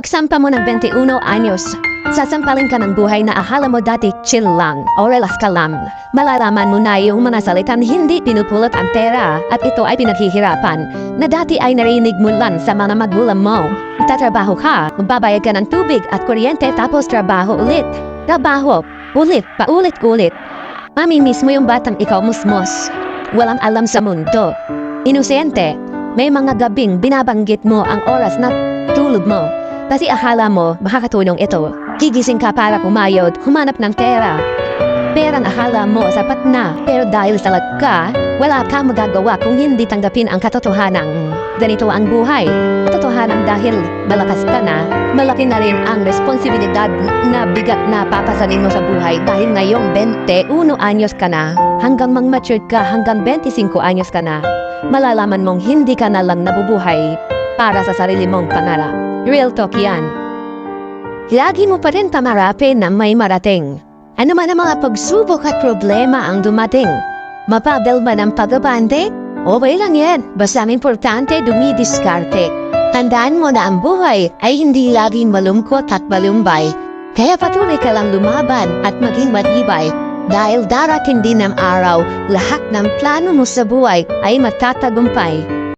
Pagsampa mo ng 21 anyos, sasampalin ka ng buhay na akala mo dati chill lang o relax ka lang. Malalaman mo na yung mga salitang hindi pinupulot ang pera at ito ay pinaghihirapan na dati ay narinig mo lang sa mga magulang mo. Tatrabaho ka, magbabayad ka ng tubig at kuryente tapos trabaho ulit. Trabaho, ulit, paulit-ulit. Mamimiss mo yung batang ikaw musmos. Walang alam sa mundo. Inosente, may mga gabing binabanggit mo ang oras na tulog mo. Kasi akala mo, makakatulong ito. Gigising ka para kumayod, humanap ng pera. Perang akala mo sapat na, pero dahil salat ka, wala ka magagawa kung hindi tanggapin ang katotohanan. Ganito ang buhay. Katotohanan dahil malakas ka na, malaki na rin ang responsibilidad na bigat na papasanin mo sa buhay dahil ngayong 21 anyos ka na, hanggang mang-mature ka hanggang 25 anyos ka na, malalaman mong hindi ka na lang nabubuhay para sa sarili mong pangarap. Real talk yan. Lagi mo pa rin pamarapin na may marating. Ano man ang mga pagsubok at problema ang dumating. Mapabel man ang pagabante? Okay lang yan. Basta importante dumidiskarte. Tandaan mo na ang buhay ay hindi laging malungkot at malumbay. Kaya patuloy ka lang lumaban at maging matibay. Dahil darating din ang araw, lahat ng plano mo sa buhay ay matatagumpay.